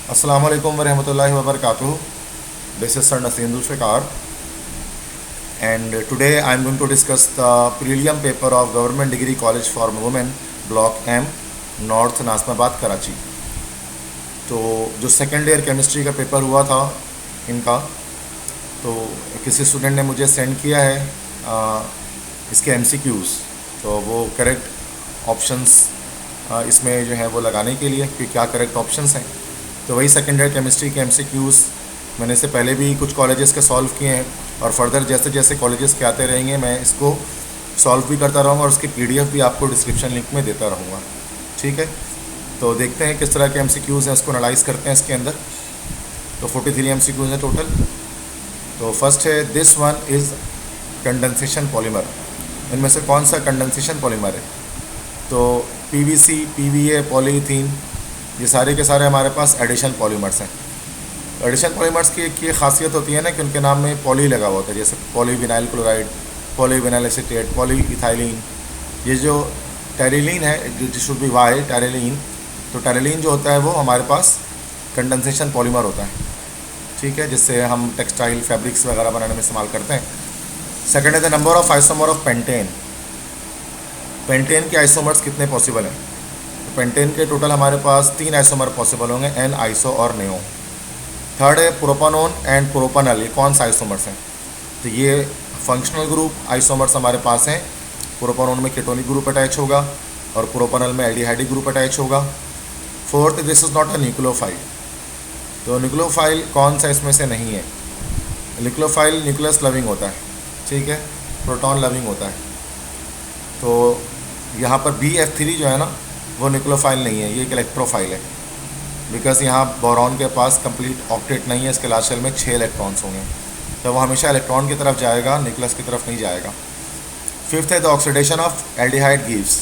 Assalamu alaikum warahmatullahi wabarakatuh. This is Sir Naseem Zulfikar, and today I am going to discuss the prelim paper of Government Degree College for Women, Block M, North Nazimabad Karachi. तो जो second year chemistry का paper हुआ था इनका, तो किसी student ने मुझे सेंड किया है इसके एमसीक्यूज़। तो वो करेक्ट ऑप्शंस इसमें जो है वो लगाने के लिए कि क्या करेक्ट ऑप्शंस हैं। तो वही सेकेंड ईयर केमिस्ट्री के एमसीक्यूज़ मैंने इससे पहले भी कुछ कॉलेजेस के सॉल्व किए हैं, और फर्दर जैसे जैसे कॉलेजेस के आते रहेंगे मैं इसको सॉल्व भी करता रहूँगा और उसकी पीडीएफ भी आपको डिस्क्रिप्शन लिंक में देता रहूँगा। ठीक है, तो देखते हैं किस तरह के एमसीक्यूज़ हैं, उसको एनालाइज करते हैं इसके अंदर। तो 43 एमसीक्यूज़ हैं टोटल। तो फर्स्ट है, this one is condensation polymer. इनमें से कौन सा कंडेंसेशन पॉलीमर है? तो पीवीसी, पीवीए, पॉलीथीन, ये सारे के सारे हमारे पास एडिशन पॉलीमर्स हैं। एडिशन पॉलीमर्स की एक ये खासियत होती है ना कि उनके नाम में पॉली लगा हुआ होता है, जैसे polyvinyl chloride, polyvinyl acetate, polyethylene. ये जो टेरिलीन है, it should be Y terylene. तो टेरिलीन जो होता है वो हमारे पास कंडेंसेशन पॉलीमर होता है। ठीक है, जिससे हम टेक्सटाइल फैब्रिक्स वगैरह बनाने में इस्तेमाल करते हैं। सेकेंड है the number of isomer of pentane. Pentane के आइसोमर्स कितने पॉसिबल हैं? तो पेंटेन के टोटल हमारे पास 3 आइसोमर पॉसिबल होंगे, एन, आइसो और नेओ। थर्ड है प्रोपानोन एंड प्रोपानल। ये कौन सा आइसोमर्स हैं? तो ये फंक्शनल ग्रुप आइसोमर्स हमारे पास हैं। प्रोपानोन में केटोनिक ग्रुप अटैच होगा और प्रोपानल में एल्डिहाइडिक ग्रुप अटैच होगा। Fourth, this is not a nucleophile. तो न्यूक्लियोफाइल कौन सा इसमें से नहीं है? न्यूक्लियोफाइल न्यूक्लियस लविंग होता है, ठीक है, प्रोटॉन लविंग होता है। तो यहाँ पर BF3 जो है ना वो न्यूक्लियोफाइल नहीं है, ये एक इलेक्ट्रोफाइल है। बिकॉज यहाँ बोरॉन के पास कंप्लीट ऑक्टेट नहीं है, इसके लास्ट शेल में 6 इलेक्ट्रॉन्स होंगे, तो वो हमेशा इलेक्ट्रॉन की तरफ जाएगा, न्यूक्लियस की तरफ नहीं जाएगा। फिफ्थ है the oxidation of aldehyde gives.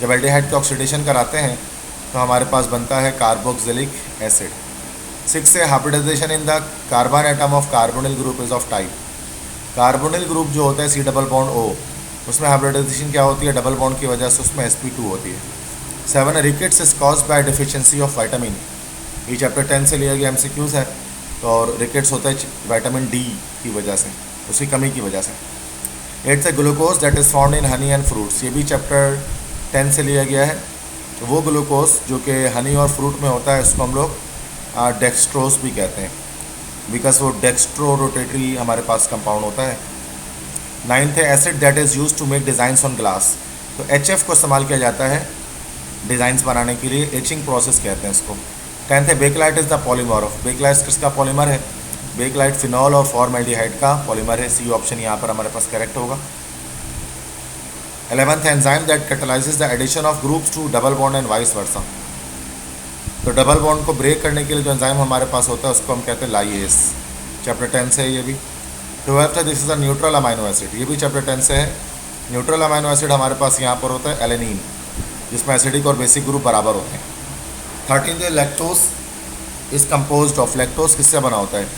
जब एल्डिहाइड की ऑक्सीडेशन कराते हैं तो हमारे पास बनता है कार्बोक्सिलिक एसिड। सिक्स है hybridization in the carbon atom of carbonyl group is of type. Carbonyl group जो होता है C डबल बॉन्ड O, उसमें हाइब्रिडाइजेशन क्या होती है? डबल बॉन्ड की वजह से उसमें sp2 होती है। 7 rickets is caused by deficiency of vitamin. ये चैप्टर 10 से लिया गया एमसीक्यूज़ है। तो और रिकेट्स होता है विटामिन D की वजह से, उसकी कमी की वजह से। 8 है glucose that is found in honey and fruits. ये भी चैप्टर 10 से लिया गया है। तो वो ग्लूकोज जो कि हनी और फ्रूट में होता है, इसको हम लोग डेक्सट्रोज भी कहते हैं, बिकॉज वो डेक्स्ट्रो रोटेटरी हमारे पास कंपाउंड होता है। 9th है acid that is use to make designs on glass. तो HF को इस्तेमाल किया जाता है डिज़ाइंस बनाने के लिए, एचिंग प्रोसेस कहते हैं इसको। 10th है bakelite is the polymer of. Bakelite किसका पॉलीमर है? बेकलाइट फिनॉल और फॉर्मल्डिहाइड का पॉलीमर है। C ऑप्शन यहाँ पर हमारे पास करेक्ट होगा। 11th है enzyme that catalyses the addition of groups to double bond and vice versa. तो डबल बॉन्ड को ब्रेक करने के लिए जो एंजाइम हमारे पास होता है उसको हम कहते हैं लाइएस। चैप्टर 10 से है ये भी। 12th है this is a neutral amino acid. ये भी चैप्टर 10 से है। न्यूट्रल अमाइनो एसिड हमारे पास यहाँ पर होता है एलेनिन, जिसमें एसिडिक और बेसिक ग्रुप बराबर होते हैं। 13th है lactose is composed of. Lactose किससे बना होता है?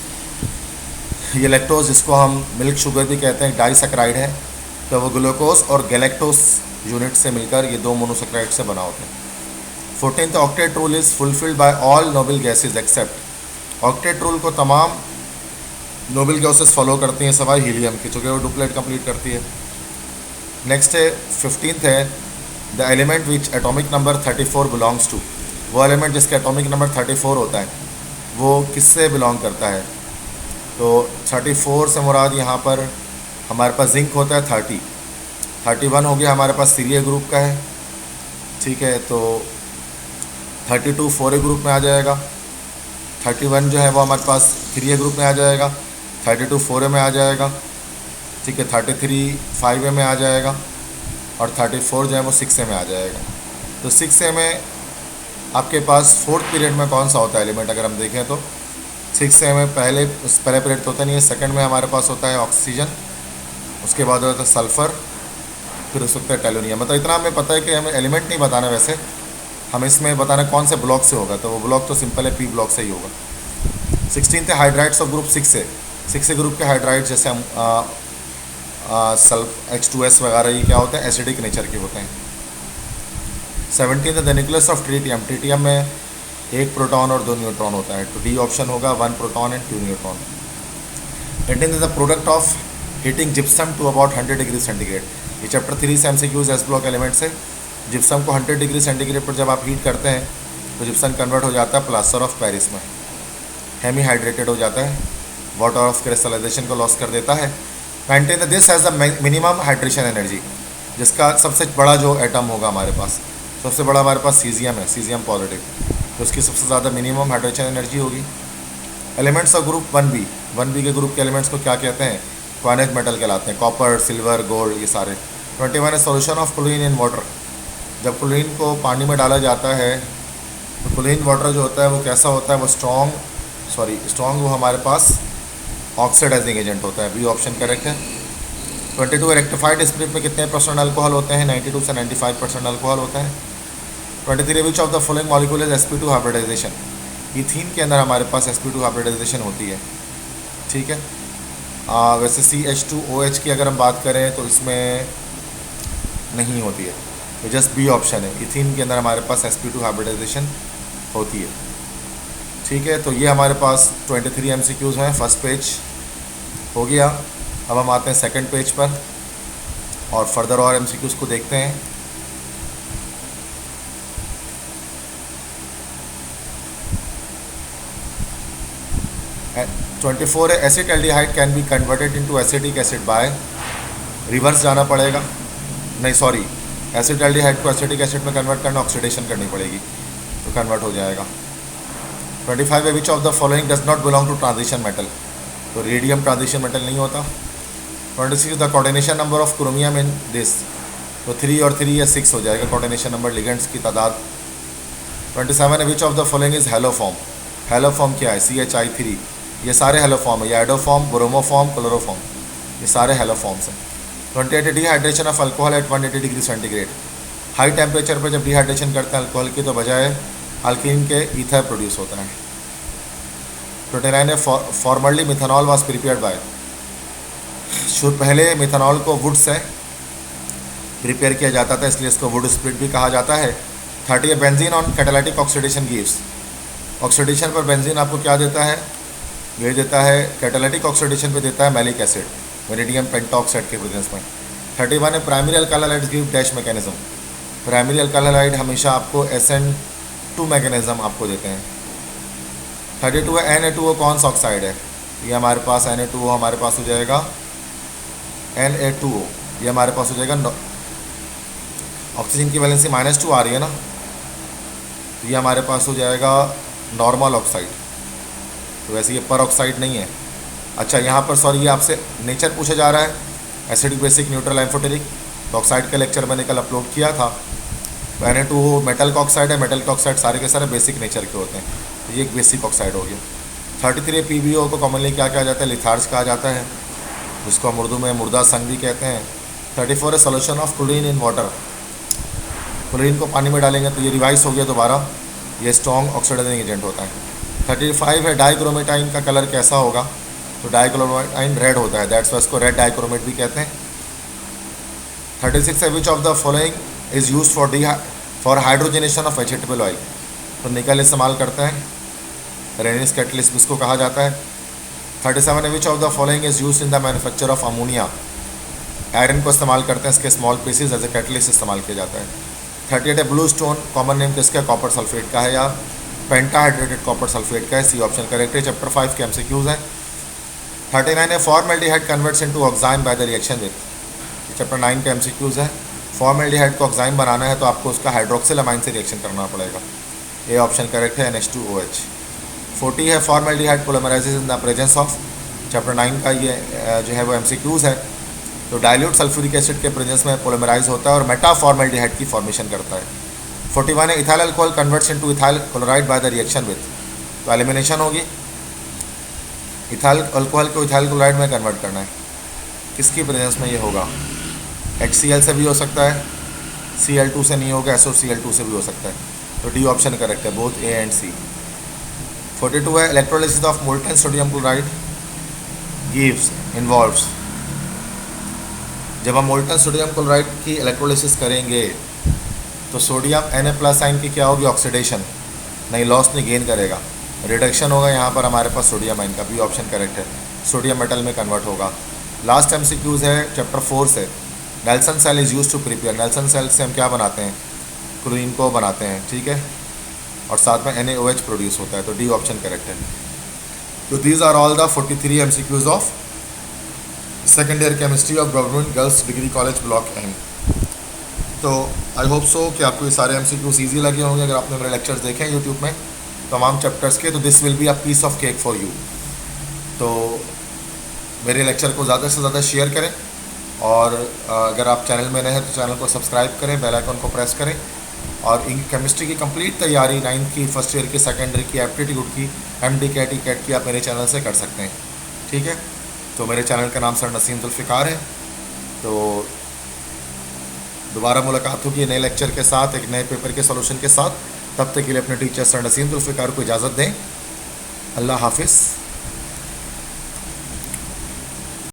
ये लैक्टोज, जिसको हम मिल्क शुगर भी कहते हैं, डाइसैकेराइड है। तो वो ग्लूकोज और गैलेक्टोज यूनिट से मिलकर ये 2 मोनोसैकेराइड से बना होते हैं। 14th octet rule is fulfilled by all noble gases except. Octet rule को तमाम नोबल गैसेस फॉलो करती हैं सवाई हीलियम की, चूँकि वो डुप्लेट कंप्लीट करती है। नेक्स्ट है 15th है the element which atomic number 34 belongs to. वो एलिमेंट जिसका एटॉमिक नंबर 34 होता है वो किससे बिलोंग करता है? तो 34 से मुराद यहाँ पर हमारे पास जिंक होता है 30। 31 हो गया हमारे पास सीरिया ग्रुप का है, ठीक है। तो 32 4A ग्रुप में आ जाएगा। 31 जो है वो हमारे पास 3A ग्रुप में आ जाएगा। 32 4A में आ जाएगा, ठीक है। 33 5A में आ जाएगा और 34 जो है वो 6A में आ जाएगा। तो 6A में आपके पास फोर्थ पीरियड में कौन सा होता है एलिमेंट? अगर हम देखें तो 6A में पहले पीरियड तो होता नहीं है, सेकंड में हमारे पास होता है ऑक्सीजन, उसके बाद होता है सल्फ़र, फिर हो सकता है टेलोनियम। मतलब इतना हमें पता है कि हमें एलिमेंट नहीं बताना, वैसे हम इसमें बताना कौन से ब्लॉक से होगा, तो वो ब्लॉक तो सिंपल है, P ब्लॉक से ही होगा। 16th है hydrides of group 6A group के हाइड्राइड, जैसे हम सल्फ H2S वगैरह, ये क्या होते हैं? एसिडिक नेचर के होते हैं। 17th the nucleus of tritium. Tritium में एक प्रोटॉन और 2 न्यूट्रॉन होता है, तो डी ऑप्शन होगा 1 proton and 2 neutron. Contain is the product of heating gypsum to about 100 degree centigrade. ये चैप्टर 3 से MCQs एस ब्लॉक एलिमेंट से। जिप्सम को 100 डिग्री सेंटीग्रेड पर जब आप हीट करते हैं तो जिप्सम कन्वर्ट हो जाता है प्लास्टर ऑफ पेरिस में, हेमी हाइड्रेटेड हो जाता है, वाटर ऑफ क्रिस्टलाइजेशन को लॉस कर देता है। Contain this has the minimum hydration energy, जिसका सबसे बड़ा जो एटम होगा हमारे पास, सबसे बड़ा हमारे पास सीजियम है, सीजियम पॉजिटिव, तो उसकी सबसे ज़्यादा मिनिमम हाइड्रोजन एनर्जी होगी। एलिमेंट्स ऑफ ग्रुप 1b के ग्रुप के एलिमेंट्स को क्या कहते हैं? क्वार्नेट मेटल कहलाते हैं, कॉपर, सिल्वर, गोल्ड, ये सारे। 21 है solution of chlorine in water. जब क्लोरीन को पानी में डाला जाता है तो क्लोरीन वाटर जो होता है वो कैसा होता है? वो स्ट्रॉन्ग वो हमारे पास ऑक्सीडाइजिंग एजेंट होता है, बी ऑप्शन करेक्ट है। 22 रेक्टिफाइड स्पिरिट में कितने % अल्कोहल होते हैं? 92 से 95% अल्कोहल होता है। 23 which of the following molecule is sp2 hybridization. Ethene के अंदर हमारे पास sp2 हाइब्रिडाइजेशन होती है, ठीक है। वैसे CH2OH की अगर हम बात करें तो इसमें नहीं होती है, तो जस्ट बी ऑप्शन है, इथीन के अंदर हमारे पास sp2 हाइब्रिडाइजेशन होती है, ठीक है। तो ये हमारे पास 23 MCQs हैं, फर्स्ट पेज हो गया। अब हम आते हैं सेकंड पेज पर और फर्दर और MCQs को देखते हैं। है 24 है acetaldehyde can be converted into acetic acid by, reverse जाना पड़ेगा, नहीं सॉरी, एसिटाल्डिहाइड को एसिटिक एसिड में कन्वर्ट करना, ऑक्सीडेशन करनी पड़ेगी तो कन्वर्ट हो जाएगा। 25 है which of the following does not belong to transition metal, तो रेडियम ट्रांजिशन मेटल नहीं होता। 26 the coordination number of chromium in this, तो 3 और 3 या 6 हो जाएगा कोऑर्डिनेशन नंबर, लिगेंड्स की तादाद। 27 है which of the following is haloform. Haloform क्या है? CHI3, ये सारे हेलोफॉर्म है, ये एडोफॉर्म, ब्रोमोफॉर्म, क्लोरोफॉर्म, ये सारे हेलोफॉर्म्स हैं। 28 dehydration of alcohol at 180 degree centigrade. High temperature पर जब डिहाइड्रेशन करते हैं अल्कोहल की तो बजाय अल्कीन के ईथर प्रोड्यूस होता है। 29 है formally methanol was prepared by, पहले मिथेनॉल को वुड से प्रिपेयर किया जाता था, इसलिए इसको वुड स्प्रिट भी कहा जाता है। 30 है benzene on catalytic oxidation gives, oxidation पर बेंजीन आपको क्या देता है? ये देता है कैटालिटिक ऑक्सीडेशन पे देता है मैलिक एसिड, वेनेडियम पेंटॉक्साइड के प्रेजेंस में। 31 है primary alkyl halides give dash mechanism, primary alkyl halide हमेशा आपको SN2 मैकेनिज्म आपको देते हैं। 32 है Na2O कौन सा ऑक्साइड है? ये हमारे पास Na2O हमारे पास हो जाएगा Na2O, ये हमारे पास हो जाएगा, ऑक्सीजन की वैलेंसी -2 आ रही है ना, तो ये हमारे पास हो जाएगा नॉर्मल ऑक्साइड, तो वैसे ये पर ऑक्साइड नहीं है। अच्छा यहाँ पर सॉरी, ये आपसे नेचर पूछा जा रहा है, एसिडिक, बेसिक, न्यूट्रल, एम्फोटेरिक, तो ऑक्साइड का लेक्चर मैंने कल अपलोड किया था। तो Na2O मेटल का ऑक्साइड है, मेटल का ऑक्साइड सारे के सारे बेसिक नेचर के होते हैं, तो ये एक बेसिक ऑक्साइड हो गया। 33 PbO को कॉमनली क्या कहा जाता है? लिथार्ज कहा जाता है, जिसको हम उर्दू में मुर्दा संग भी कहते हैं। 34 है solution of chlorine in water, chlorine को पानी में डालेंगे तो ये रिवाइज हो गया दोबारा, ये स्ट्रॉन्ग ऑक्सीडाइजिंग एजेंट होता है। 35 है डाइक्रोमेटाइन का कलर कैसा होगा? तो डाइक्रोमेटाइन रेड होता है, दैट्स वाई इसको रेड डाइक्रोमेट भी कहते हैं। 36 है which of the following is use for hydrogenation of vegetable oil, तो निकल इस्तेमाल करते हैं, रेनिस कैटलिस्ट इसको कहा जाता है। 37 है which of the following is use in the manufacture of ammonia, iron को इस्तेमाल करते हैं, इसके small pieces as a catalyst इस्तेमाल किया जाता है। 38 है ब्लू स्टोन, कॉमन नेम किसका? कॉपर सल्फेट का है या पेंटाहाइड्रेटेड कॉपर सल्फेट का है, सी ऑप्शन करेक्ट है। चैप्टर 5 के MCQs हैं। 39 है formaldehyde converts into oxime by the reaction with, chapter 9 के MCQs है। फॉर्मल्डिहाइड को ऑक्साइन बनाना है तो आपको उसका हाइड्रोक्सिल अमाइन से रिएक्शन करना पड़ेगा, ये ऑप्शन करेक्ट है, NH2OH। 40 है formaldehyde polymerises in the presence of, chapter 9 का ये जो है वो MCQs है। तो डाइल्यूट सल्फ्यूरिक एसिड के प्रेजेंस में पोलिमराइज होता है और मेटा फॉर्मल्डिहाइड की फॉर्मेशन करता है। 41 है ethyl alcohol converts into ethyl chloride bye the reaction with, तो एलिमिनेशन होगी, इथाइल अल्कोहल को इथाइल क्लोराइड में कन्वर्ट करना है, किसकी प्रेजेंस में ये होगा? HCl से भी हो सकता है, Cl2 से नहीं होगा, SOCl2 से भी हो सकता है, तो डी ऑप्शन करेक्ट है, बोथ A एंड C। 42 है electrolysis of molten sodium chloride gives involves, जब हम मोल्टन सोडियम क्लोराइड की इलेक्ट्रोलिसिस करेंगे तो सोडियम Na+ आयन की क्या होगी? ऑक्सीडेशन, नहीं लॉस नहीं गेन करेगा। रिडक्शन होगा यहाँ पर हमारे पास सोडियम आयन का, बी ऑप्शन करेक्ट है, सोडियम मेटल में कन्वर्ट होगा। लास्ट एमसीक्यूज है चैप्टर 4 से, Nelson cell is use to prepare, Nelson cell से हम क्या बनाते हैं, क्लोरीन को बनाते हैं, ठीक है, और साथ में NaOH प्रोड्यूस होता है, तो डी ऑप्शन करेक्ट है। तो these are all the 43 MCQs of second year chemistry of government girls degree college block N. तो आई होप सो कि आपको ये सारे एमसीक्यूज ईजी लगे होंगे। अगर आपने मेरे लेक्चर्स देखे हैं यूट्यूब में तमाम चैप्टर्स के, तो this will be a piece of cake for you. तो मेरे लेक्चर को ज़्यादा से ज़्यादा शेयर करें, और अगर आप चैनल में नए हैं तो चैनल को सब्सक्राइब करें, बेल आइकन को प्रेस करें, और इन केमिस्ट्री की कंप्लीट तैयारी 9th की, फर्स्ट ईयर की, सेकेंड ईयर की, एप्टीट्यूड की, MD कैट की आप मेरे चैनल से कर सकते हैं, ठीक है। तो मेरे चैनल का नाम सर नसीम जुल्फ़िकार है। तो दोबारा मुलाकात होगी नए लेक्चर के साथ, एक नए पेपर के सॉल्यूशन के साथ। तब तक के लिए अपने टीचर सर नसीम जुल्फ़िकार को इजाज़त दें। अल्लाह हाफिज़।